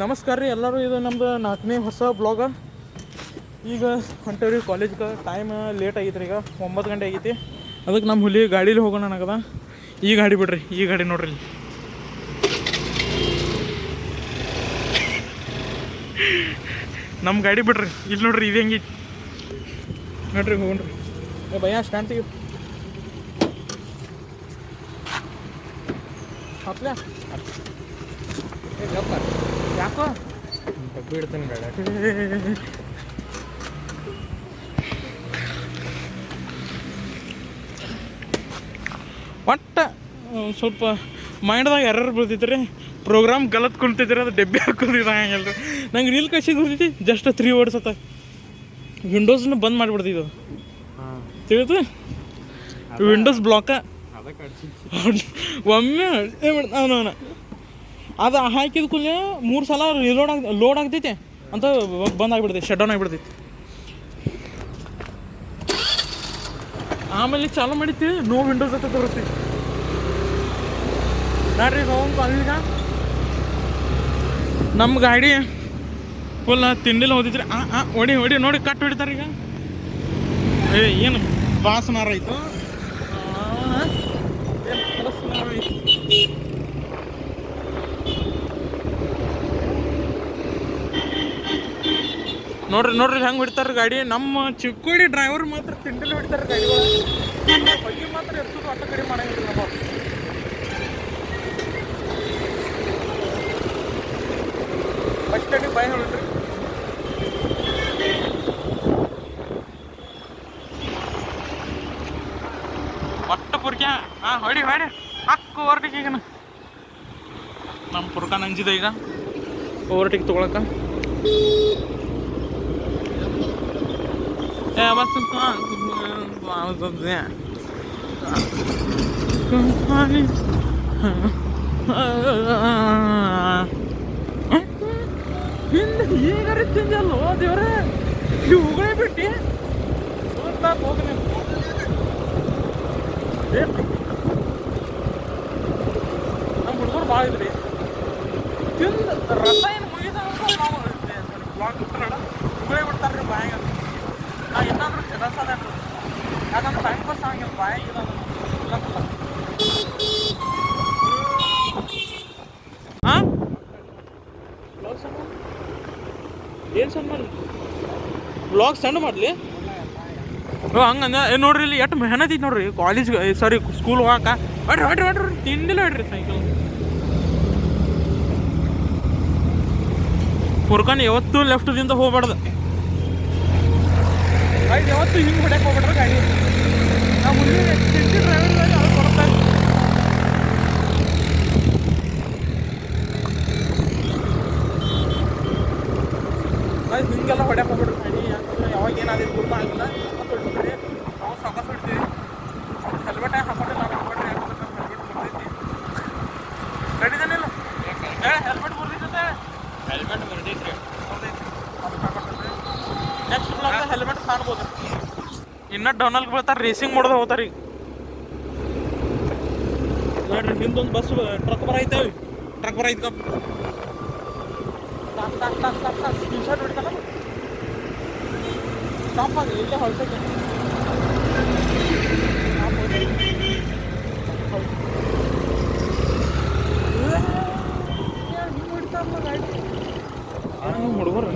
ನಮಸ್ಕಾರ ರೀ ಎಲ್ಲರೂ. ಇದು ನಮ್ಮದು 4ನೇ ಹೊಸ ಬ್ಲಾಗ. ಈಗ ಹೊಂಟೇವ್ರಿ ಕಾಲೇಜ್ಗೆ. ಟೈಮ್ ಲೇಟ್ ಆಗೈತೆ ರೀ, ಈಗ 9 ಗಂಟೆ ಆಗೈತಿ. ಅದಕ್ಕೆ ನಮ್ಮ ಹುಲಿ ಗಾಡೀಲಿ ಹೋಗೋಣ ಅನ್ನಕದ. ಈ ಗಾಡಿ ಬಿಡ್ರಿ, ಈ ಗಾಡಿ ನೋಡ್ರಿ ಇಲ್ಲಿ. ನಮ್ಮ ಗಾಡಿ ಬಿಡ್ರಿ, ಇಲ್ಲಿ ನೋಡ್ರಿ ಇದು ಹೆಂಗೈತಿ ನೋಡ್ರಿ. ಹೋಗ್ರಿ ಭಯ ಸ್ಟ್ಯಾಂಡ್ ತೆಗಿ ಹತ್ಲ ಯಾಕೋ ಡಬ್ಬಿ ಇಡ್ತಾನೆ ಬೇಡ. ಒಟ್ಟು ಸ್ವಲ್ಪ ಮೈಂಡ್ದಾಗ ಎರರ್ ಬೀಳ್ತೈತೆ ರೀ. ಪ್ರೋಗ್ರಾಮ್ ಗಲತ್ ಕುಂತೈತಿ ರೀ, ಅದು ಡಬ್ಬಿ ಹಾಕೋದಿಲ್ಲ ಹಂಗಲ್ರಿ. ನಂಗೆ ರೀಲ್ ಕಸಿಗೆ ಬರ್ತೈತಿ ಜಸ್ಟ್ 3 words ಅತ್ತ. ವಿಂಡೋಸ್ನ ಬಂದ್ ಮಾಡಿಬಿಡ್ತಿದ್ದು ತಿಳಿತು. ವಿಂಡೋಸ್ ಬ್ಲಾಕ ಒಮ್ಮೆ ಅವನವನ ಅದು ಹಾಕಿದ ಕೂಡಲೇ 3 ಸಲ ಲೋಡ್ ಆಗ್ತೈತೆ ಅಂತ ಬಂದ್ ಆಗಿಬಿಡ್ತೈತಿ, ಶಟ್ ಡೌನ್ ಆಗಿಬಿಡ್ತೈತಿ. ಆಮೇಲೆ ಚಾಲು ಮಾಡಿರ್ತೀವಿ, ನೋ ವಿಂಡೋಸ್ ಅಂತ ತೋರಿಸ್ತೀವಿ. ನೋಡ್ರಿ ಹೋಗಂಕ ಈಗ ನಮ್ಮ ಗಾಡಿ ಫುಲ್ ತಿಂಡಿಲ್ಲ ಹೋದಿದ್ರಿ. ಹೊಡಿ ಹೊಡಿ ನೋಡಿ ಕಟ್ ಹೊಡಿತಾರೆ ಈಗ. ಏನು ಬಾಸನಾರ ಆಯಿತು, ನೋಡ್ರಿ ನೋಡ್ರಿ ಹೆಂಗೆ ಹೊಡಿತಾರೆ ಗಾಡಿ. ನಮ್ಮ ಚಿಕ್ಕೋಡಿ ಡ್ರೈವರ್ ಮಾತ್ರ ತಿಂಡಿಲ್ಲ ಹೊಡಿತಾರೆ ಗಾಡಿಗಳು. ಬಗ್ಗೆ ಮಾತ್ರ ಎರ್ಸೋದು ಅಟ್ಟ ಕಡಿಮೆ ಮಾಡಂಗಿಲ್ಲ ನಮ್ಮ. ಬಸ್ ಸ್ಟ್ಯಾಂಡಿಗೆ ಬಾಯ್ ಹೊಳ್ರಿ. ಒಟ್ಟ ಪುರ್ಕ ಹೊಡಿ ಹೊಡಿ ಹಾಕು ಓವರ್ಟೇಕ್. ಈಗ ನಮ್ಮ ಪುರ್ಕಾನ್ ಅಂಜಿದೆ ಈಗ ಓವರ್ಟೇಕ್ ತೊಗೊಳಕ. ಹಿಂದೆ ಈಗಾರ ತಿಂಜಲ್ಲ ದೇವ್ರೆ, ಇವುಗಳೇ ಬಿಟ್ಟು ಹೋಗಿ ನಮ್ಮ ಹುಡುಗರು ಭಾಳ ಇದ್ರಿ ತಿಂದು ರಸ ಏನು ಮುಗಿದ ಬ್ಲಾಕ್ ಬಿಡ್ತಾರ ಉಗುಳೇ ಬಿಡ್ತಾರ್ರಿ ಬಾಯಾಗ. ನಾ ಏನಾದ್ರೂ ರಸ ಅದ ಯಾಕಂದ್ರೆ ಟೈಮ್ ಪಾಸ್ ಆಗಂಗಿಲ್ಲ ಬಾಯಾಗಿಲ್ಲ ಹಾಂ. ಏನು ಸಣ್ಣ ಮಾಡಲಿ ಬ್ಲಾಗ್ ಸಣ್ಣ ಮಾಡಲಿ ಹಂಗಂದ. ನೋಡ್ರಿ ಇಲ್ಲಿ ಎಷ್ಟು ಮೆಹನತ್ ಐತಿ ನೋಡ್ರಿ ಕಾಲೇಜ್ಗೆ, ಸಾರಿ ಸ್ಕೂಲ್ ಹೋಗಾಕ. ಹೊಡ್ರಿ ಹೊಡ್ರಿ ಹೊಡ್ರಿ ತಿಂದಿಲ್ಲ ಹೊಡ್ರಿ ಸೈಕಲ್. ಫುರ್ಕಾನ್ ಯಾವತ್ತೂ ಲೆಫ್ಟ್ದಿಂದ ಹೋಗ್ಬಾರ್ದು, ಆಯ್ತು ಯಾವತ್ತೂ ಹಿಂಗೆ ಹೊಡ್ಯಕ್ಕೆ ಹೋಗ್ಬಿಡ್ರಿ ಗಾಡಿ. ನಾವು ಮುಂದೆ ತಿಂಡಿ ಡ್ರೈವರ್ ಅದು ಕೊಡ್ತಾರೆ. ಆಯ್ತು ಹಿಂಗೆಲ್ಲ ಹೊಡ್ಯಕ್ಕೆ ಹೋಗ್ಬಿಡ್ರಿ ಗಾಡಿ. ಯಾಕಂದ್ರೆ ಯಾವಾಗ ಏನಾದ್ರು ಗುರ್ತ ಆಗಿಲ್ಲ ಅಂತ ಹೊಡ್ಬಿಡ್ರಿ. ನಾವು ಸಾಕಾಸ ಹೊಡ್ತೀವಿ. ಹೆಲ್ಮೆಟ್ ಹಾಕೊಂಡಿಲ್ಲ ಹಾಕೊಡ್ರಿ, ಯಾಕಂದ್ರೆ ನಮ್ಮ ಹೆಲ್ಮೆಟ್ ಬರ್ತೈತಿ. ರೆಡಿದೇನಿಲ್ಲ ಹೆಲ್ಮೆಟ್ ಬರ್ದೈತೆ. ಹೆಲ್ಮೆಟ್ ಬರ್ದೈತ್ರಿ ಅದಕ್ಕೆ ಹಾಕೊಡ್ರಿ. ನೆಕ್ಸ್ಟ್ ಬ್ಲಾಗ್ ಹೆಲ್ಮೆಟ್ ಕಾಣ್ಬೋದು. ಇನ್ನೂ ಡೌನಲ್ಲಿ ಬೀಳ್ತಾರೆ, ರೇಸಿಂಗ್ ಮಾಡೋದು ಹೋಗ್ತಾರೆ ಈಗ. ನೋಡ್ರಿ ಹಿಂದೊಂದು ಬಸ್ ಟ್ರಕ್ ಬರೈತೇವೆ, ಟ್ರಕ್ ಬರೈತ ಸ್ಕ್ರೀನ್ ಶಾಟ್ ಹೊಡಿತಾನ. ಸ್ಟಾಪ್ ಆಗಿ ಇಲ್ಲೇ ಹೊಲ್ಸಕ್ಕೆ ಹಿಂಗೆ ಹೊಡಿತಾರಲ್ಲ ಗಾಡಿ ಹುಡುಗರು.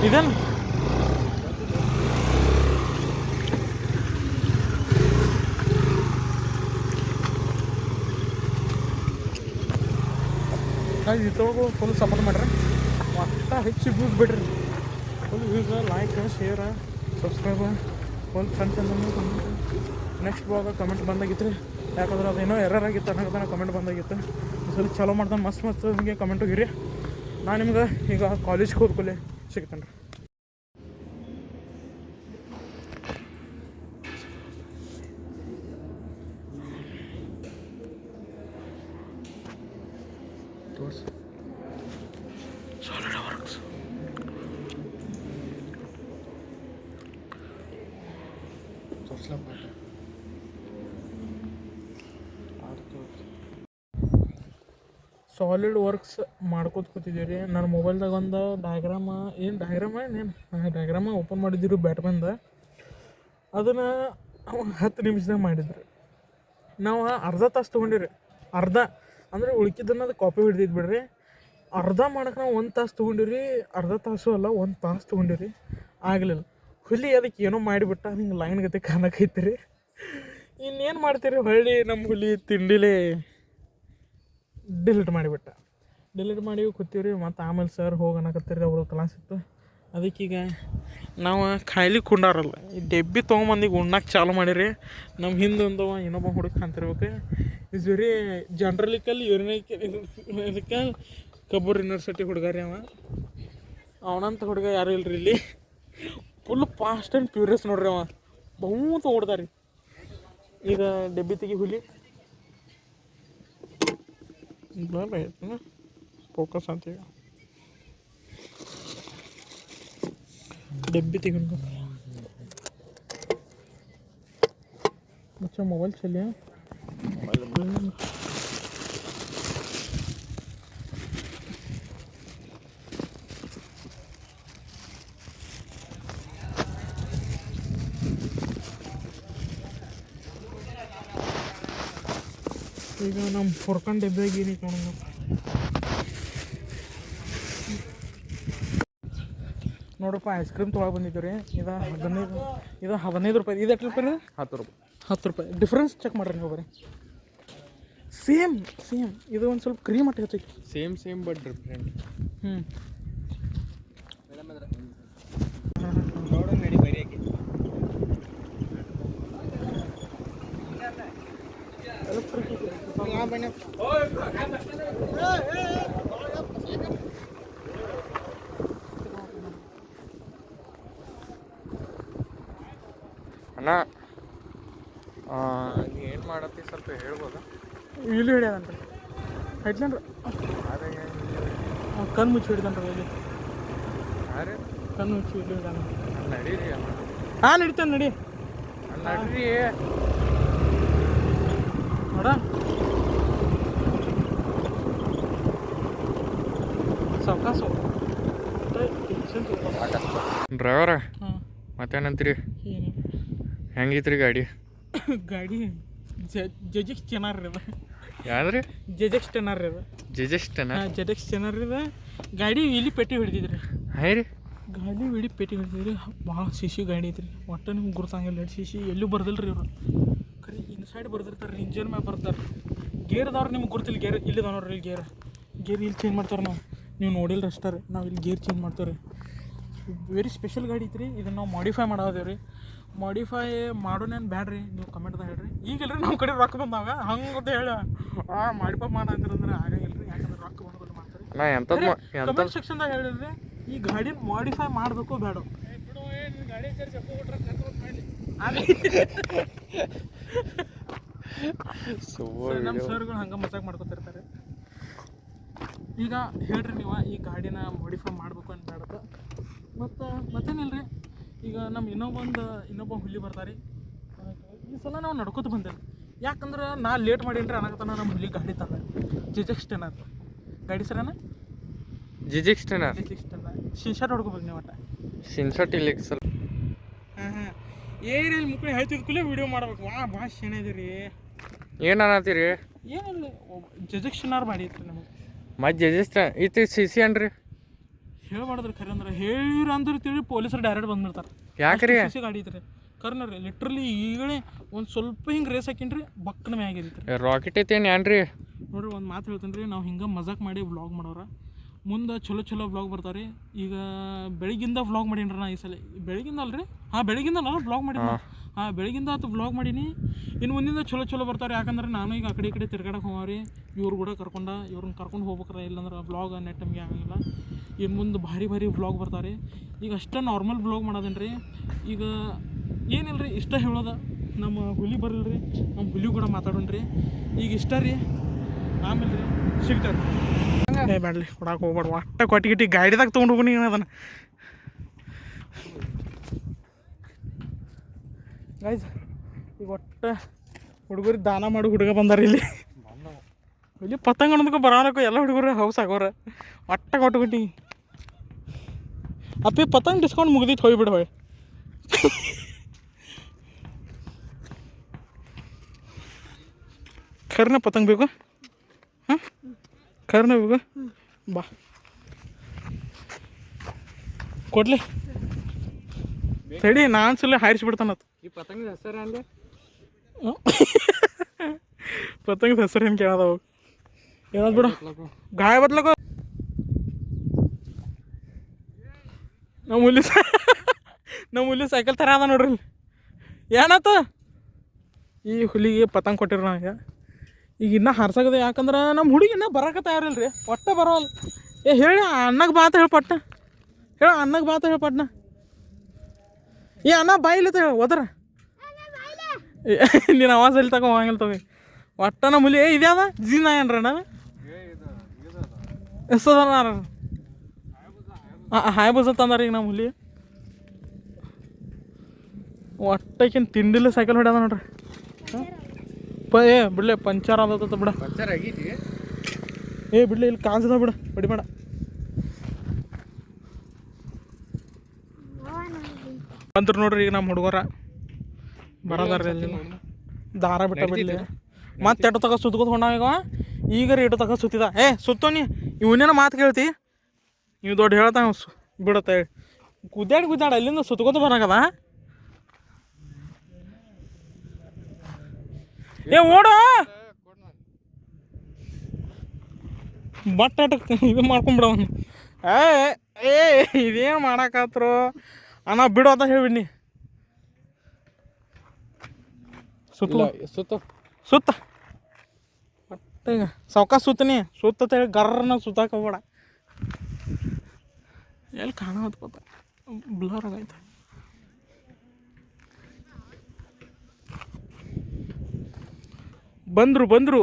ಇದನ್ನು ಇದ್ರೊಳಗೂ ಫುಲ್ ಸಪೋರ್ಟ್ ಮಾಡ್ರಿ. ಒಟ್ಟು ಹೆಚ್ಚು ವ್ಯೂಸ್ ಬಿಡ್ರಿ. Full views, like, share, subscribe, full ಚಂದ ನೆಕ್ಸ್ಟ್ ಬ್ಲಾಗ ಕಮೆಂಟ್ ಬಂದಾಗಿತ್ತು ರೀ. ಯಾಕಂದ್ರೆ ಅದೇನೋ ಎರರ್ ಆಗಿತ್ತು ಅನ್ನೋದನ್ನ ಕಮೆಂಟ್ ಬಂದಾಗಿತ್ತು. ಸ್ವಲ್ಪ ಚಲೋ ಮಾಡ್ತಾನೆ ಮಸ್ತ್ ನಿಮಗೆ ಕಮೆಂಟ್ ಹೋಗಿರಿ. ನಾನು ನಿಮ್ಗೆ ಈಗ ಕಾಲೇಜ್ಗೆ ಹೋದ್ಕೊಲೆ ಸಿಗ್ತೇನೆ ರೀ. ತೋರಿಸಿ SolidWorks ಸಾಲಿಡ್ ವರ್ಕ್ಸ್ ಮಾಡ್ಕೋತ ಕೂತಿದ್ದೀವಿ ರೀ. ನನ್ನ ಮೊಬೈಲ್ದಾಗ ಒಂದು ಡಯಾಗ್ರಾಮ ಓಪನ್ ಮಾಡಿದ್ದೀವಿ ಬ್ಯಾಟ್ಮನ್ದ. ಅದನ್ನು 10 ನಿಮಿಷದಾಗ ಮಾಡಿದ್ರಿ. ನಾವು ಅರ್ಧ ತಾಸು ತೊಗೊಂಡಿರಿ. ಅರ್ಧ ಅಂದರೆ ಉಳ್ಕಿದ್ದನ್ನ ಅದು ಕಾಪಿ ಹಿಡ್ದಿದ್ದು ಬಿಡ್ರಿ. ಅರ್ಧ ಮಾಡಕ್ಕೆ ನಾವು 1 ತಾಸು ತೊಗೊಂಡಿರಿ. ಅರ್ಧ ತಾಸು ಅಲ್ಲ 1 ತಾಸು ತೊಗೊಂಡಿರಿ, ಆಗಲಿಲ್ಲ. ಹುಲಿ ಅದಕ್ಕೆ ಏನೋ ಮಾಡಿಬಿಟ್ಟ, ಹಿಂಗೆ ಲೈನ್ ಗತೆ ಕಾಣಕೈತಿ ರೀ. ಇನ್ನೇನು ಮಾಡ್ತೀರಿ, ಹೊಳ್ಳಿ ನಮ್ಮ ಹುಲಿ ತಿಂಡಿಲೇ ಡಿಲೀಟ್ ಮಾಡಿಬಿಟ್ಟ. ಡಿಲೀಟ್ ಮಾಡಿ ಕೂತೀವ್ರಿ. ಮತ್ತು ಆಮೇಲೆ ಸರ್ ಹೋಗಿ ಅನ್ನಕತ್ತೀರಿ, ಅವ್ರ ಕ್ಲಾಸ್ ಇತ್ತು. ಅದಕ್ಕೀಗ ನಾವು ಖಾಯ್ಲಿ ಕುಂಡಾರಲ್ಲ, ಈ ಡೆಬ್ಬಿ ತೊಗೊಂಬಂದಿಗೆ ಉಣ್ಣಕ್ಕೆ ಚಾಲು ಮಾಡಿರಿ. ನಮ್ಮ ಹಿಂದೊಂದು ಇನ್ನೊಬ್ಬ ಹುಡುಗ ಅಂತಿರ್ಬೇಕು. ಇಸ್ ವೆರಿ ಜನ್ರಲಿಕಲ್ ಯೂನಿಕಲ್ ಕಬ್ಬೂರ್ ಯೂನಿವರ್ಸಿಟಿ ಹುಡುಗ ರೀ ಅವ. ಅವನಂತ ಹುಡುಗ ಯಾರು ಇಲ್ರಿ ಇಲ್ಲಿ. ಫುಲ್ ಫಾಸ್ಟ್ ಆ್ಯಂಡ್ ಫ್ಯೂರಿಯಸ್ ನೋಡ್ರಿ ಅವ, ಬಹುತ ಓಡ್ದಾರಿ. ಈಗ ಡೆಬ್ಬಿ ತೆಗಿ ಹುಲಿ ಫೋಕಸ್ ಅಂತೀವಿ. ಡೆಬ್ಬಿ ತೆಗಿಕೊಂಡು ಮೊಬೈಲ್ ಚಲಿಯ ಈಗ ನಮ್ಮ ಫೋರ್ಕನ್ ಡೆಬ್ಬಿಯಾಗ ಏನೈತೆ ನೋಡೋಣ. ನೋಡಪ್ಪ, ಐಸ್ ಕ್ರೀಮ್ ತೊಗೊಳಗೆ ಬಂದಿದ್ದೀವಿ ರೀ. ಇದು 15 ರೂಪಾಯಿ. ಇದು ಎಷ್ಟು ರೂಪಾಯಿ ರೀ? 10 ರೂಪಾಯಿ. ಡಿಫ್ರೆನ್ಸ್ ಚೆಕ್ ಮಾಡ್ರಿ ನೀವು ಬರೀ. ಸೇಮ್ ಇದು ಒಂದು ಸ್ವಲ್ಪ ಕ್ರೀಮ್ ಅಟ್ಟು ಹೆಚ್ಚೈತಿ. Same but different. ನಡಿ ಬರಿಯಾಗಿ ಅಣ್ಣ, ನೀ ಏನು ಮಾಡತ್ತಿ ಸ್ವಲ್ಪ ಹೇಳ್ಬೋದಾ? ಇಲ್ಲಿ ಹಿಡಿಯೋದನ್ರಿ ಹಿಡ್ಲನ್ರಿ, ಕಣ್ಣು ಮುಚ್ಚಿ ಹಿಡಿದನ್ರಿ. ಇಲ್ಲಿ ಕಣ್ಣು ಮುಚ್ಚಿ ಇಲ್ಲಿ ಹಿಡಿದ. ನಡೀರಿ ಹಾಂ, ನಡಿತಾನೆ ನಡಿ. ನಡ್ರಿ ನೋಡ, ಸಾವಕಾಸು ಡ್ರೈವರ. ಹಾಂ, ಮತ್ತೇನಂತೀರಿ? ಏನು ಹೆಂಗಿತ್ರಿ ಗಾಡಿ? ಗಾಡಿ ಜೆಜೆಕ್ಸ್ ಚೆನ್ನಾರಿ ಅದು. ಯಾವ್ದ್ರಿ? ಜೆಜೆಕ್ಸ್ ಟೆನ್ನರ್ ರೀ ಅದು. ಜೆಜೆಕ್ಸ್ ಟೆನ್ನರ್ ರೀ. ಗಾಡಿ ಇಲ್ಲಿ ಪೆಟ್ಟಿ ಹಿಡಿದಿದ್ರಿ. ಹಾಂ ರೀ, ಗಾಡಿ ಇಡೀ ಪೆಟ್ಟಿ ಹಿಡಿದಿದ್ರಿ. ಭಾಳ ಶಿಶಿ ಗಾಡಿ ಐತ್ರಿ. ಒಟ್ಟು ನಿಮ್ಗೆ ಗುರ್ತಾಗಿಲ್ಲ. ಶಿಶಿ ಎಲ್ಲೂ ಬರ್ದಿಲ್ಲ ರೀ ಇವರು. ಖರೀ ಇನ್ಸೈಡ್ ಬರ್ದಿರ್ತಾರೆ, ಇಂಜನ್ ಮ್ಯಾಗ ಬರ್ತಾರೆ. ಗೇರ್ದವ್ರು ನಿಮ್ಗೆ ಗುರ್ತಿಲ್ಲ. ಗೇರ್ ಇಲ್ಲಿದ ನೋಡ್ರಿ, ಗೇರ್ ಇಲ್ಲಿ ಚೇಂಜ್ ಮಾಡ್ತಾರೆ. ನೀವು ನೋಡಿಲ್ಲ ಅಷ್ಟೇ ರೀ. ನಾವು ಇಲ್ಲಿ ಗೇರ್ ಚೇಂಜ್ ಮಾಡ್ತೇವೆ ರೀ. ವೆರಿ ಸ್ಪೆಷಲ್ ಗಾಡಿ ಐತ್ರಿ. ಇದನ್ನು ನಾವು ಮಾಡಿಫೈ ಮಾಡೋದೇವೆ ರೀ. ಮಾಡಿಫೈ ಮಾಡೋನೇನು ಬ್ಯಾಡ್ರಿ, ನೀವು ಕಮೆಂಟ್ದಾಗ ಹೇಳ್ರಿ. ಈಗಿಲ್ರಿ ನಮ್ಮ ಕಡೆ ರೊಕ್ಕ ಬಂದಾಗ ಹಂಗೆ ಹೇಳ ಮಾಡಿಫೈ ಮಾಡಂದ್ರೆ ಆಗಂಗಿಲ್ಲ ರೀ. ಯಾಕಂದ್ರೆ ರೊಕ್ಕ ಬಂದ್ಕೊಂಡು ಮಾಡ್ತಾರೆ. ಕಮೆಂಟ್ ಸೆಕ್ಷನ್ದಾಗ ಹೇಳಿದ್ರಿ ಈ ಗಾಡಿ ಮಾಡಿಫೈ ಮಾಡಬೇಕು ಬೇಡ. ನಮ್ಮ ಸರ್ಗಳು ಹಂಗೆ ಮಜಾಕ್ ಮಾಡ್ಕೊತಿರ್ತಾರೆ. ಈಗ ಹೇಳ್ರಿ ನೀವು ಈ ಗಾಡಿನ ಮಾಡಿಫೈ ಮಾಡಬೇಕು ಅಂತ ಬೇಡತ್ತ. ಮತ್ತೇನಿಲ್ಲ ರೀ. ಈಗ ನಮ್ಮ ಇನ್ನೊಬ್ಬ ಹುಲಿ ಬರ್ತಾರೆ. ಈ ಸಲ ನಾವು ನಡ್ಕೋತ ಬಂದೇವೆ. ಯಾಕಂದ್ರೆ ನಾ ಲೇಟ್ ಮಾಡೀನಿ ಅನ್ನಕತ್ತಾನ. ನಮ್ಮ ಹುಲಿ ಗಾಡಿ ತಂದ ಜೆಜೆಕ್ಸ್ ಟೆನ್ನರ್ ಗಾಡಿ. ಸರನ ಜೆಜೆಕ್ಸ್ ಟೆನ್ನರ್ ಶಿನ್ಶಾಟ್ ಹೊಡ್ಕೋಬೇಕು ನೀವು. ಒಟ್ಟ ಶಿನ್ಶಾಟ್ ಇಲ್ಲ ಸ್ವಲ್ಪ. ಹಾಂ, ಏನೇನು ಮುಕ್ಕಳಿ ಹೇಳ್ತಿದ್ಕೂಲೇ ವಿಡಿಯೋ ಮಾಡ್ಬೇಕು. ಭಾಳ ಶೇಣೆ ಇದೀರಿ. ಏನು ಅನ್ನತ್ತೀರಿ? ಏನಿಲ್ಲ, ಜೆಜೆಕ್ಸ್ ಟೆನ್ನರ್ ಮಾಡಿ ಐತ್ರಿ ನಮಗೆ. ಮತ್ತು ಜೆಜೆಕ್ಸ್ ಐತಿ ಸಿ ಅನ್ರಿ ಹೇಳ್ಬಾರ್ದ್ರಿ. ಖರೆ ಅಂದ್ರೆ ಹೇಳಿರ ಅಂದ್ರೆ ತಿಳಿ ಪೊಲೀಸರು ಡೈರೆಕ್ಟ್ ಬಂದ್ಬಿಡ್ತಾರೆ. ಯಾಕ್ರಿ? ಸಿ ಗಾಡಿ ಐತ್ರಿ. ಕರ್ನ ರೀ ಲಿಟ್ರಲಿ ಈಗಲೇ ಒಂದು ಸ್ವಲ್ಪ ಹಿಂಗೆ ರೇಸ್ ಹಾಕಿನ್ರಿ, ಬಕ್ಕನ ಮ್ಯಾಗಿದ್ರಿ. ರಾಕೆಟ್ ಐತೇನು ಏನ್ರಿ? ನೋಡ್ರಿ, ಒಂದು ಮಾತು ಹೇಳ್ತೀನಿ ರೀ. ನಾವು ಹಿಂಗೆ ಮಜಾಕ್ ಮಾಡಿ ವ್ಲಾಗ್ ಮಾಡೋರ ಮುಂದೆ ಚಲೋ ವ್ಲಾಗ್ ಬರ್ತಾರೆ. ಈಗ ಬೆಳಗಿಂದ ವ್ಲಾಗ್ ಮಾಡೀನಿ ನಾ ಈ ಸಲ. ಬೆಳಗಿಂದ ಅಲ್ರಿ, ಬೆಳಗಿಂದ ವ್ಲಾಗ್ ಮಾಡೀನಿ. ಬೆಳಗಿಂದ ಆತು ವ್ಲಾಗ್ ಮಾಡೀನಿ. ಇನ್ನು ಮುಂದಿಂದ ಚಲೋ ಬರ್ತಾರೆ. ಯಾಕಂದ್ರೆ ನಾನು ಈಗ ಆ ಕಡೆ ಈ ಕಡೆ ತಿರ್ಗಾಡಕ್ಕೆ ಹೋಗ್ರಿ. ಇವ್ರು ಕೂಡ ಇವ್ರನ್ನ ಕರ್ಕೊಂಡು ಹೋಗ್ಬೇಕ್ರೆ. ಇಲ್ಲಾಂದ್ರೆ ವ್ಲಾಗ್ ನೆಟ್ ನಮಗೆ ಆಗಂಗಿಲ್ಲ. ಇನ್ನು ಮುಂದೆ ಭಾರಿ ವ್ಲಾಗ್ ಬರ್ತಾರೆ. ಈಗ ಅಷ್ಟೇ ನಾರ್ಮಲ್ ವ್ಲಾಗ್ ಮಾಡೋದೇನು ರೀ. ಈಗ ಏನಿಲ್ಲ ರೀ, ಇಷ್ಟ ಹೇಳೋದ. ನಮ್ಮ ಹುಲಿ ಬರಲ್ಲ ರೀ, ನಮ್ಮ ಹುಲಿ ಕೂಡ ಮಾತಾಡೋಣ ರೀ. ಈಗ ಇಷ್ಟ ರೀ. ಆಮೇಲೆ ರೀ ಸಿಗ್ತಾರೆ. ಬ್ಯಾಡ್ಲಿ ಕೊಡಕ್ಕೆ ಹೋಗ್ಬೇಡ. ಒಟ್ಟ ಕೊಟ್ಟಿಗಿಟ್ಟು ಗಾಡಿದಾಗ ತೊಗೊಂಡು ಹೋಗಿ ನೀನು ಅದನ್ನು. ಗೈಸ್ ಈಗ ಒಟ್ಟು ಹುಡುಗರಿಗೆ ದಾನ ಮಾಡಿ ಹುಡುಗ ಬಂದಾರ ಇಲ್ಲಿ ಪತಂಗ ಅನ್ನೋದಕ್ಕೆ ಬರೋನಕ್ಕೂ ಎಲ್ಲ ಹುಡುಗರು ಹೌಸ್ ಆಗೋರ ಒಟ್ಟ ಕೊಟ್ಬಿಟ್ಟು ಅಪ್ಪಿ ಪತಂಗ ಡಿಸ್ಕೌಂಟ್ ಮುಗ್ದಿತ್ತು ಹೋಗ್ಬಿಡು ಹೊಯ್ ಖರ್ನ ಪತಂಗ ಬೇಕು ಹಾಂ ಖರ್ನ ಬೇಕು ಬಾ ಕೊಡ್ಲಿ ಸರಿ ನಾನು ಸುಳ್ಳು ಹಾರಿಸ್ಬಿಡ್ತಾನತ್ತು ಈ ಪತಂಗದ ಹೆಸರು ಅಂದ್ರೆ ಪತಂಗದ ಹೆಸರು ಏನು ಕೇಳೋದ ಹೋಗಿ ಹೇಳೋದು ಬಿಡು ಗಾಯ ಬದ್ಲಕೋ ನಮ್ಮ ಹುಲಿ ಸೈಕಲ್ ಥರ ಅದ ನೋಡ್ರಿ ಏನಾಯ್ತು ಈ ಹುಲಿಗೆ ಪತಂಗ ಕೊಟ್ಟಿರ ನನಗೆ ಈಗ ಇನ್ನೂ ಹಾರ್ಸಾಗದೆ ಯಾಕಂದ್ರೆ ನಮ್ಮ ಹುಡುಗಿ ಇನ್ನೂ ಬರೋಕೆ ತಯಾರಿಲ್ಲ ರೀ ಒಟ್ಟೆ ಬರೋಲ್ಲ ಹೇಳಿ ಅಣ್ಣಗೆ ಬಾತ ಹೇಳಿ ಪಟ್ನ ಹೇಳ ಅಣ್ಣಗೆ ಬಾತ ಹೇಳಿ ಪಟ್ನ ಅಣ್ಣ ಬಾಯಿಲ್ಲತ್ತ ಹೇಳಿ ಹೋದ್ರ ನೀನು ಆವಾಜ್ ಅಲ್ಲಿ ತಗೋ ಹಂಗಲ್ ತಗೋ ಒಟ್ಟ ನಮ್ಮ ಹುಲಿ ಇದ್ಯಾದ ಜೀನ ಏನ್ರ ನಾನು ಎಷ್ಟದ ಹಾಯ್ ಬಸ್ ತಂದಾರ ಈಗ ನಮ್ಮ ಹುಲಿ ಒಟ್ಟಕಿನ್ ತಿಂಡಿಲ್ಲ ಸೈಕಲ್ ಹೊಡ್ಯದ ನೋಡ್ರಿ ಬಿಡ್ಲೆ ಪಂಚರ್ ಆದತ್ತ ಬಿಡ ಪಂಚರ್ ಆಗೈತಿ ಬಿಡ್ಲಿ ಇಲ್ಲಿ ಕಾಲ್ಸದ ಬಿಡ ಹೊಡಿಬೇಡ ಬಂದ್ರು ನೋಡ್ರಿ ಈಗ ನಮ್ಮ ಹುಡುಗರ ಬರೋದಾರ್ರಿ ಅಲ್ಲಿ ದಾರ ಬಿಟ್ಟ ಬಿಡ್ಲಿ ಮತ್ತೆ ಎಟು ತಗ ಸುತ್ಕೋತ ಹೊಂಡಾಗ ಈಗ ರೇಟು ತಗ ಸುತ್ತಿದ ಸುತ್ತೋ ಇವನೇನ ಮಾತು ಕೇಳ್ತಿ ನೀವು ದೊಡ್ಡ ಹೇಳ್ತಾ ಬಿಡತ್ತ ಹೇಳಿ ಗುದ್ದಾಡ ಅಲ್ಲಿಂದ ಸುತ್ಕೋತ ಬರಾಗದ ಓಡೋ ಬಟ್ ಇದು ಮಾಡ್ಕೊಂಬಿಡವನು ಇದೇನು ಮಾಡಾಕತ್ರು ಅಣ್ಣ ಬಿಡು ಅಂತ ಹೇಳ್ಬಿಡ್ನಿ ಸುತ್ತ ಮತ್ತೆ ಈಗ ಸಾವ್ಕಾಶ ಸುತ್ತನಿ ಸುತ್ತ ಹೇಳಿ ಗರ್ರನ ಸುತ್ತಾಕ ಹೋಗ್ಬೇಡ ಎಲ್ಲಿ ಕಾಣೋದು ಗೊತ್ತ ಬ್ಲರ್ ಆಗೈತೆ ಬಂದರು